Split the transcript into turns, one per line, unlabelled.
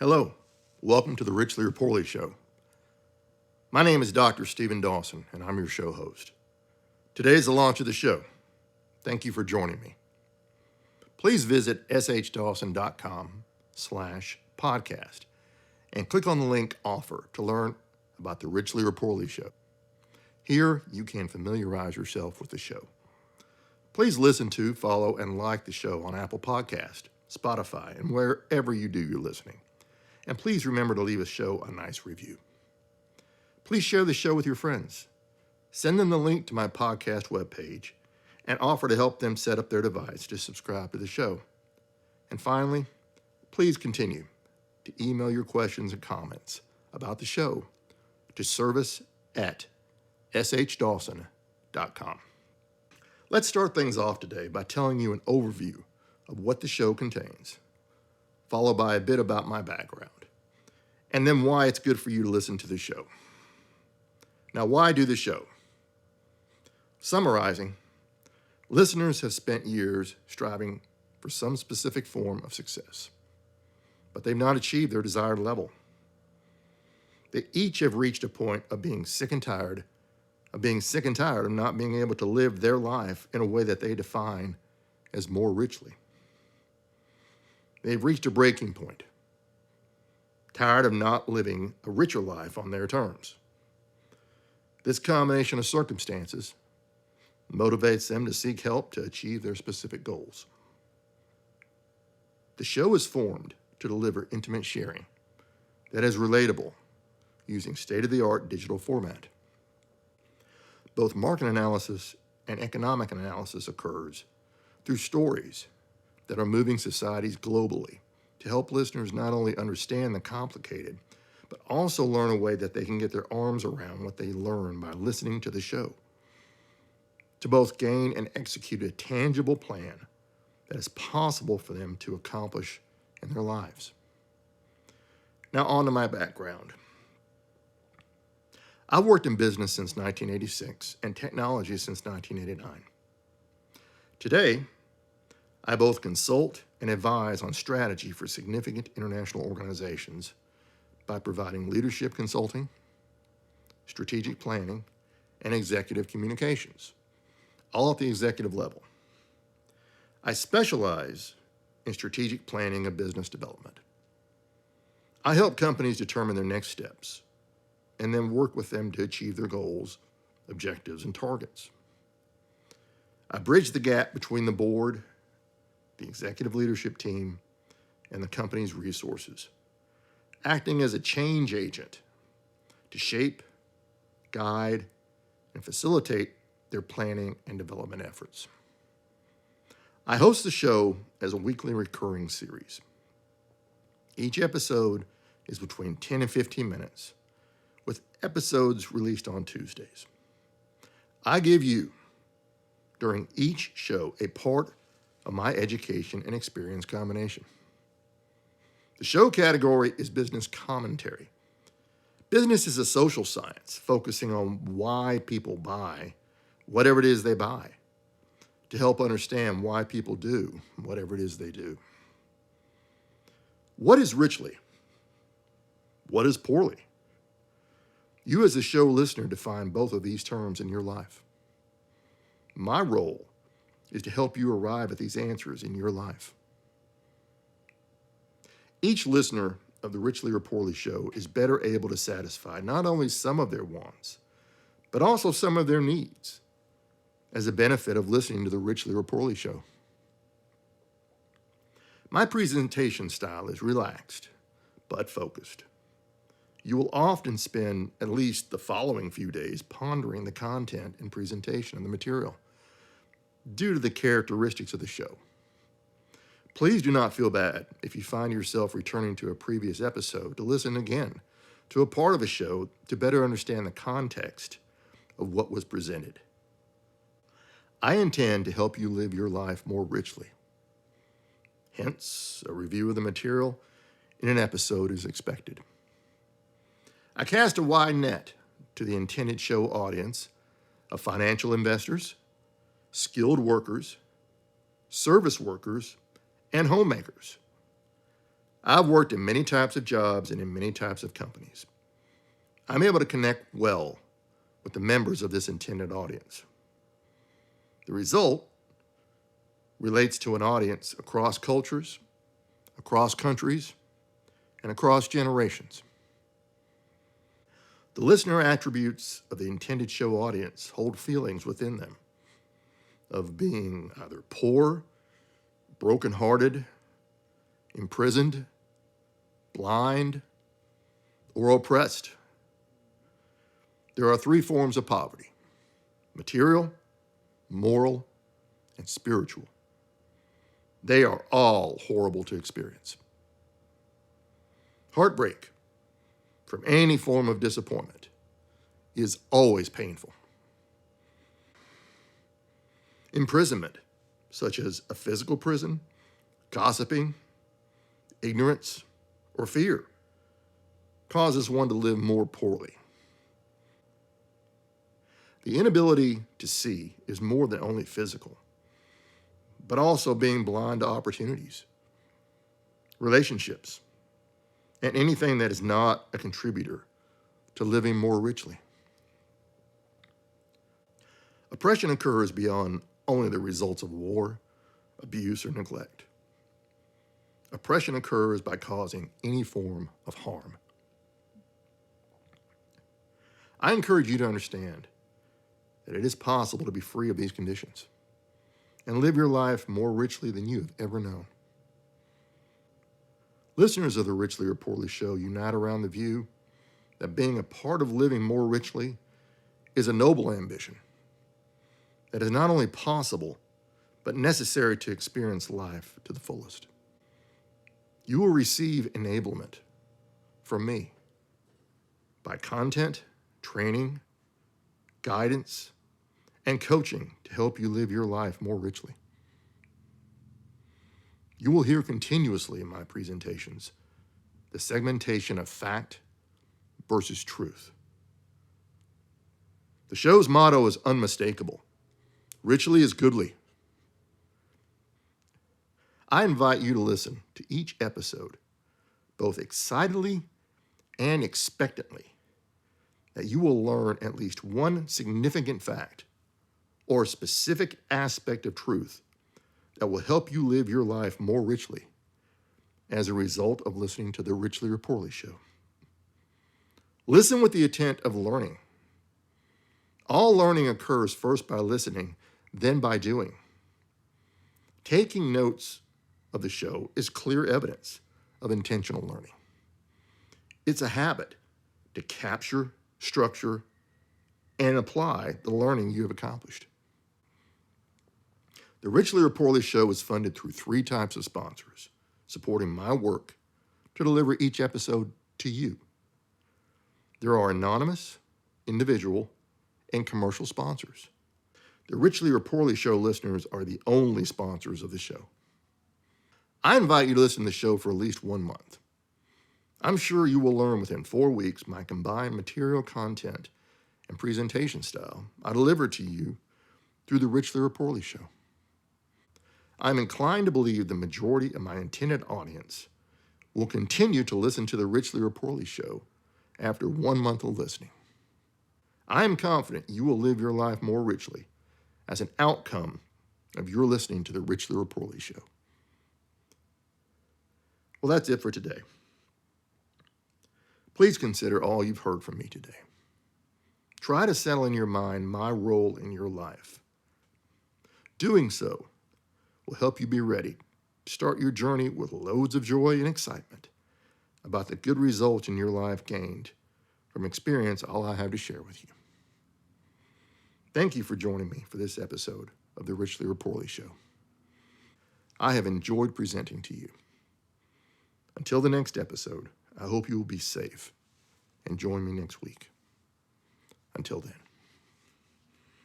Hello, welcome to the Richly or Poorly Show. My name is Dr. Stephen Dawson, and I'm your show host. Today is the launch of the show. Thank you for joining me. Please visit shdawson.com/podcast and click on the link Offer to learn about the Richly or Poorly Show. Here, you can familiarize yourself with the show. Please listen to, follow, and like the show on Apple Podcast, Spotify, and wherever you do your listening. And please remember to leave a show a nice review. Please share the show with your friends. Send them the link to my podcast webpage and offer to help them set up their device to subscribe to the show. And finally, please continue to email your questions and comments about the show to service@shdawson.com. Let's start things off today by telling you an overview of what the show contains, followed by a bit about my background, and then why it's good for you to listen to the show. Now, why do the show? Summarizing, listeners have spent years striving for some specific form of success, but they've not achieved their desired level. They each have reached a point of being sick and tired of not being able to live their life in a way that they define as more richly. They've reached a breaking point, tired of not living a richer life on their terms. This combination of circumstances motivates them to seek help to achieve their specific goals. The show is formed to deliver intimate sharing that is relatable using state-of-the-art digital format. Both market analysis and economic analysis occurs through stories that are moving societies globally to help listeners not only understand the complicated, but also learn a way that they can get their arms around what they learn by listening to the show, to both gain and execute a tangible plan that is possible for them to accomplish in their lives. Now on to my background. I've worked in business since 1986 and technology since 1989. Today, I both consult and advise on strategy for significant international organizations by providing leadership consulting, strategic planning, and executive communications, all at the executive level. I specialize in strategic planning and business development. I help companies determine their next steps and then work with them to achieve their goals, objectives, and targets. I bridge the gap between the board, the executive leadership team, and the company's resources, acting as a change agent to shape, guide, and facilitate their planning and development efforts. I host the show as a weekly recurring series. Each episode is between 10 and 15 minutes, with episodes released on Tuesdays. I give you, during each show, a part of my education and experience combination. The show category is business commentary. Business is a social science focusing on why people buy whatever it is they buy, to help understand why people do whatever it is they do. What is richly? What is poorly? You as a show listener define both of these terms in your life. My role is to help you arrive at these answers in your life. Each listener of the Richly or Poorly Show is better able to satisfy not only some of their wants, but also some of their needs as a benefit of listening to the Richly or Poorly Show. My presentation style is relaxed, but focused. You will often spend at least the following few days pondering the content and presentation of the material due to the characteristics of the show. Please do not feel bad if you find yourself returning to a previous episode to listen again to a part of a show to better understand the context of what was presented. I intend to help you live your life more richly. Hence, a review of the material in an episode is expected. I cast a wide net to the intended show audience of financial investors, skilled workers, service workers, and homemakers. I've worked in many types of jobs and in many types of companies. I'm able to connect well with the members of this intended audience. The result relates to an audience across cultures, across countries, and across generations. The listener attributes of the intended show audience hold feelings within them of being either poor, brokenhearted, imprisoned, blind, or oppressed. There are three forms of poverty: material, moral, and spiritual. They are all horrible to experience. Heartbreak from any form of disappointment is always painful. Imprisonment, such as a physical prison, gossiping, ignorance, or fear, causes one to live more poorly. The inability to see is more than only physical, but also being blind to opportunities, relationships, and anything that is not a contributor to living more richly. Oppression occurs beyond only the results of war, abuse, or neglect. Oppression occurs by causing any form of harm. I encourage you to understand that it is possible to be free of these conditions and live your life more richly than you have ever known. Listeners of the Richly or Poorly show unite around the view that being a part of living more richly is a noble ambition that is not only possible, but necessary to experience life to the fullest. You will receive enablement from me by content, training, guidance, and coaching to help you live your life more richly. You will hear continuously in my presentations the segmentation of fact versus truth. The show's motto is unmistakable. Richly is goodly. I invite you to listen to each episode, both excitedly and expectantly, that you will learn at least one significant fact or specific aspect of truth that will help you live your life more richly as a result of listening to the Richly or Poorly show. Listen with the intent of learning. All learning occurs first by listening, then by doing. Taking notes of the show is clear evidence of intentional learning. It's a habit to capture, structure, and apply the learning you have accomplished. The Richly or Poorly show is funded through three types of sponsors, supporting my work to deliver each episode to you. There are anonymous, individual, and commercial sponsors. The Richly or Poorly show listeners are the only sponsors of the show. I invite you to listen to the show for at least 1 month. I'm sure you will learn within 4 weeks my combined material content and presentation style I deliver to you through the Richly or Poorly show. I'm inclined to believe the majority of my intended audience will continue to listen to the Richly or Poorly show after 1 month of listening. I am confident you will live your life more richly as an outcome of your listening to the Richly or Poorly show. Well, that's it for today. Please consider all you've heard from me today. Try to settle in your mind my role in your life. Doing so will help you be ready to start your journey with loads of joy and excitement about the good results in your life gained from experience all I have to share with you. Thank you for joining me for this episode of the Richly or Poorly show. I have enjoyed presenting to you. Until the next episode, I hope you will be safe and join me next week. Until then.